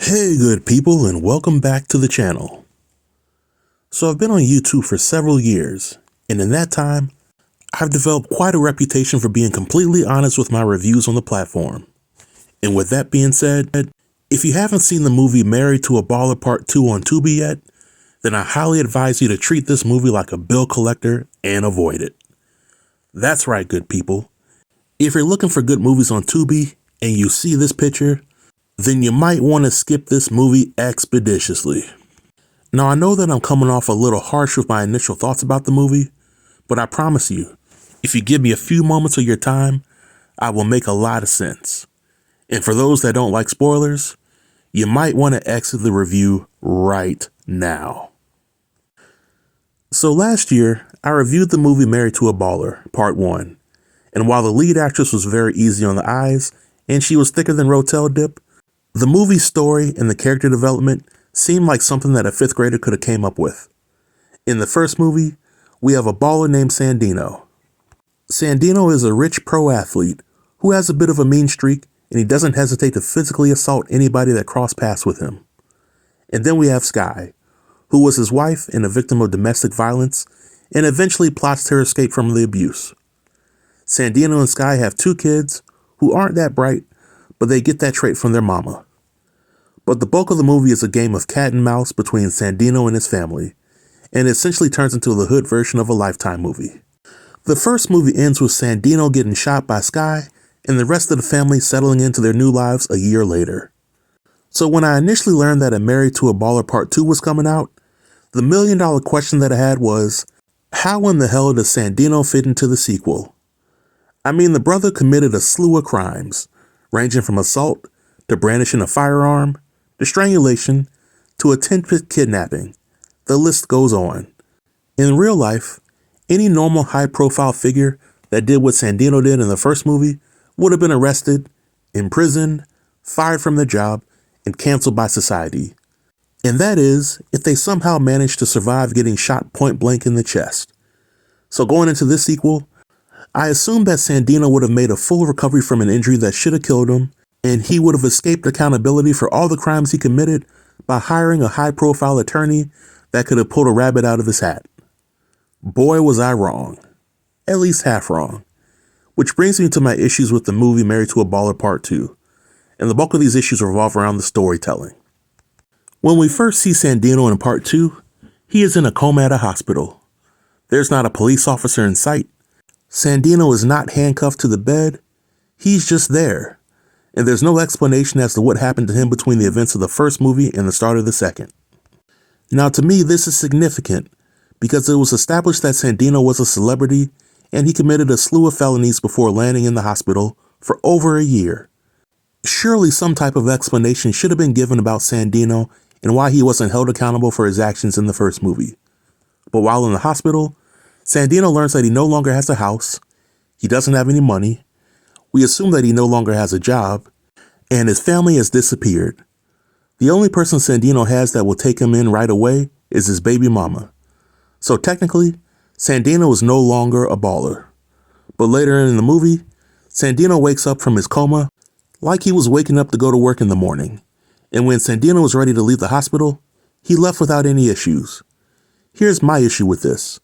Hey good people, and welcome back to the channel. So I've been on YouTube for several years, and in that time, I've developed quite a reputation for being completely honest with my reviews on the platform. And with that being said, if you haven't seen the movie Married to a Baller Part 2 on Tubi yet, then I highly advise you to treat this movie like a bill collector and avoid it. That's right, good people. If you're looking for good movies on Tubi and you see this picture, then you might want to skip this movie expeditiously. Now I know that I'm coming off a little harsh with my initial thoughts about the movie, but I promise you, if you give me a few moments of your time, I will make a lot of sense. And for those that don't like spoilers, you might want to exit the review right now. So last year, I reviewed the movie Married to a Baller, Part 1. And while the lead actress was very easy on the eyes, and she was thicker than Rotel Dip, the movie's story and the character development seemed like something that a fifth grader could have came up with. In the first movie, we have a baller named Sandino. Sandino is a rich pro athlete who has a bit of a mean streak, and he doesn't hesitate to physically assault anybody that crossed paths with him. And then we have Sky, who was his wife and a victim of domestic violence, and eventually plots to escape from the abuse. Sandino and Sky have 2 kids who aren't that bright, but they get that trait from their mama. But the bulk of the movie is a game of cat and mouse between Sandino and his family, and essentially turns into the hood version of a Lifetime movie. The first movie ends with Sandino getting shot by Sky, and the rest of the family settling into their new lives a year later. So when I initially learned that a Married to a Baller Part 2 was coming out, the million-dollar question that I had was, how in the hell does Sandino fit into the sequel? I mean, the brother committed a slew of crimes, ranging from assault to brandishing a firearm, to strangulation, to attempted kidnapping. The list goes on. In real life, any normal high-profile figure that did what Sandino did in the first movie would have been arrested, imprisoned, fired from their job, and canceled by society. And that is, if they somehow managed to survive getting shot point blank in the chest. So going into this sequel, I assumed that Sandino would have made a full recovery from an injury that should have killed him, and he would have escaped accountability for all the crimes he committed by hiring a high-profile attorney that could have pulled a rabbit out of his hat. Boy, was I wrong. At least half wrong. Which brings me to my issues with the movie Married to a Baller Part 2, and the bulk of these issues revolve around the storytelling. When we first see Sandino in Part 2, he is in a coma at a hospital. There's not a police officer in sight. Sandino is not handcuffed to the bed. He's just there. And there's no explanation as to what happened to him between the events of the first movie and the start of the second. Now, to me, this is significant because it was established that Sandino was a celebrity and he committed a slew of felonies before landing in the hospital for over a year. Surely some type of explanation should have been given about Sandino and why he wasn't held accountable for his actions in the first movie. But while in the hospital, Sandino learns that he no longer has a house, he doesn't have any money, we assume that he no longer has a job, and his family has disappeared. The only person Sandino has that will take him in right away is his baby mama. So technically, Sandino is no longer a baller. But later in the movie, Sandino wakes up from his coma like he was waking up to go to work in the morning. And when Sandino was ready to leave the hospital, he left without any issues. Here's my issue with this.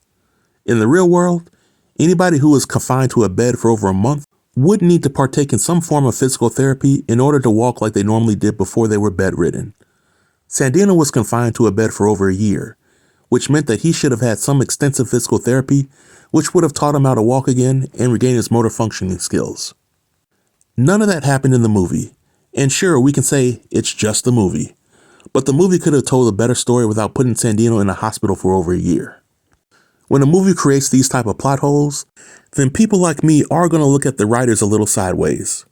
In the real world, anybody who is confined to a bed for over a month would need to partake in some form of physical therapy in order to walk like they normally did before they were bedridden. Sandino was confined to a bed for over a year, which meant that he should have had some extensive physical therapy, which would have taught him how to walk again and regain his motor functioning skills. None of that happened in the movie, and sure, we can say it's just a movie, but the movie could have told a better story without putting Sandino in a hospital for over a year. When a movie creates these type of plot holes, then people like me are going to look at the writers a little sideways.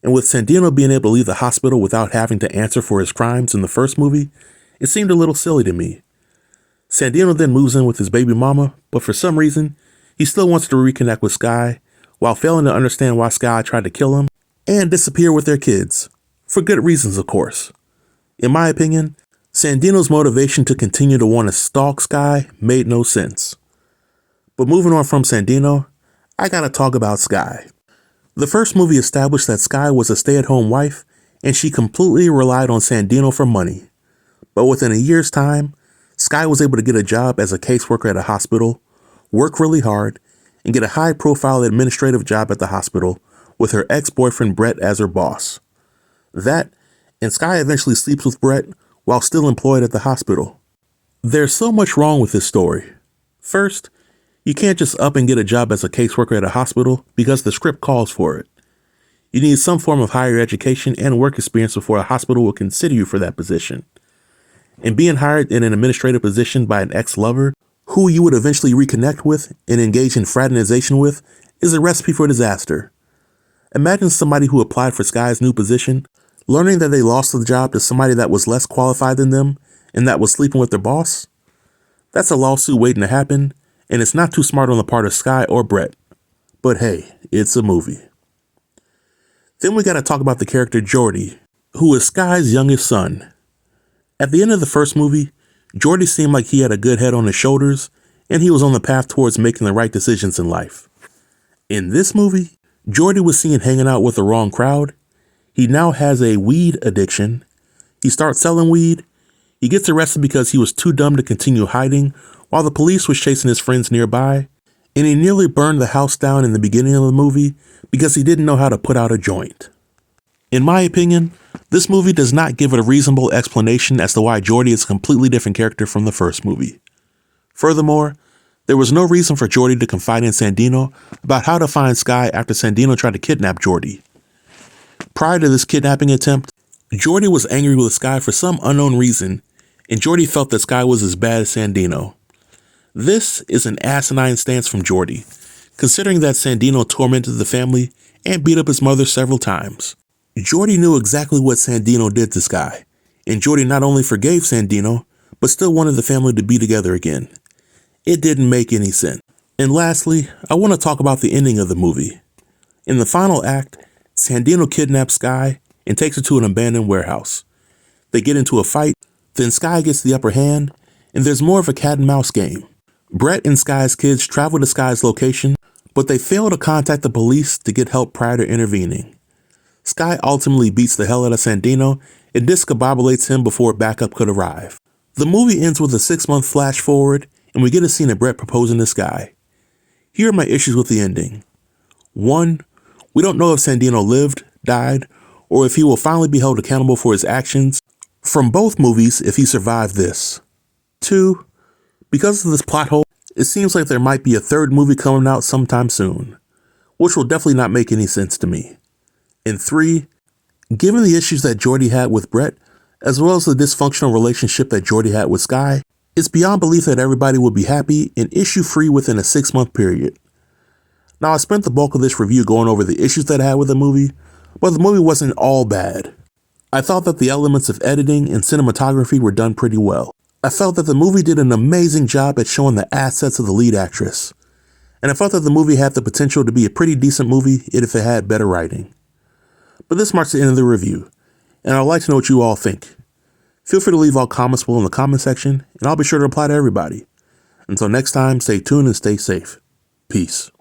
And with Sandino being able to leave the hospital without having to answer for his crimes in the first movie, it seemed a little silly to me. Sandino then moves in with his baby mama, but for some reason, he still wants to reconnect with Sky, while failing to understand why Sky tried to kill him and disappear with their kids. For good reasons, of course. In my opinion, Sandino's motivation to continue to want to stalk Sky made no sense. But moving on from Sandino, I gotta talk about Sky. The first movie established that Sky was a stay-at-home wife and she completely relied on Sandino for money. But within a year's time, Skye was able to get a job as a caseworker at a hospital, work really hard, and get a high-profile administrative job at the hospital with her ex-boyfriend Brett as her boss. That, and Skye eventually sleeps with Brett while still employed at the hospital. There's so much wrong with this story. First, you can't just up and get a job as a caseworker at a hospital because the script calls for it. You need some form of higher education and work experience before a hospital will consider you for that position. And being hired in an administrative position by an ex-lover who you would eventually reconnect with and engage in fraternization with is a recipe for disaster. Imagine somebody who applied for Skye's new position, learning that they lost the job to somebody that was less qualified than them and that was sleeping with their boss. That's a lawsuit waiting to happen, and it's not too smart on the part of Skye or Brett. But hey, it's a movie. Then we gotta talk about the character Jordy, who is Skye's youngest son. At the end of the first movie, Jordy seemed like he had a good head on his shoulders, and he was on the path towards making the right decisions in life. In this movie, Jordy was seen hanging out with the wrong crowd. He now has a weed addiction. He starts selling weed. He gets arrested because he was too dumb to continue hiding while the police was chasing his friends nearby. And he nearly burned the house down in the beginning of the movie because he didn't know how to put out a joint. In my opinion, this movie does not give a reasonable explanation as to why Jordy is a completely different character from the first movie. Furthermore, there was no reason for Jordy to confide in Sandino about how to find Skye after Sandino tried to kidnap Jordy. Prior to this kidnapping attempt, Jordy was angry with Skye for some unknown reason, and Jordy felt that Skye was as bad as Sandino. This is an asinine stance from Jordy, considering that Sandino tormented the family and beat up his mother several times. Jordy knew exactly what Sandino did to Skye, and Jordy not only forgave Sandino, but still wanted the family to be together again. It didn't make any sense. And lastly, I want to talk about the ending of the movie. In the final act, Sandino kidnaps Skye and takes her to an abandoned warehouse. They get into a fight, then Skye gets the upper hand, and there's more of a cat and mouse game. Brett and Skye's kids travel to Skye's location, but they fail to contact the police to get help prior to intervening. Skye ultimately beats the hell out of Sandino and discombobulates him before backup could arrive. The movie ends with a 6-month flash forward, and we get a scene of Brett proposing to Skye. Here are my issues with the ending. 1. We don't know if Sandino lived, died, or if he will finally be held accountable for his actions from both movies if he survived this. 2. Because of this plot hole, it seems like there might be a third movie coming out sometime soon, which will definitely not make any sense to me. And 3, given the issues that Jordy had with Brett, as well as the dysfunctional relationship that Jordy had with Skye, it's beyond belief that everybody would be happy and issue-free within a 6-month period. Now, I spent the bulk of this review going over the issues that I had with the movie, but the movie wasn't all bad. I thought that the elements of editing and cinematography were done pretty well. I felt that the movie did an amazing job at showing the assets of the lead actress. And I felt that the movie had the potential to be a pretty decent movie if it had better writing. But this marks the end of the review, and I'd like to know what you all think. Feel free to leave all comments below in the comment section, and I'll be sure to reply to everybody. Until next time, stay tuned and stay safe. Peace.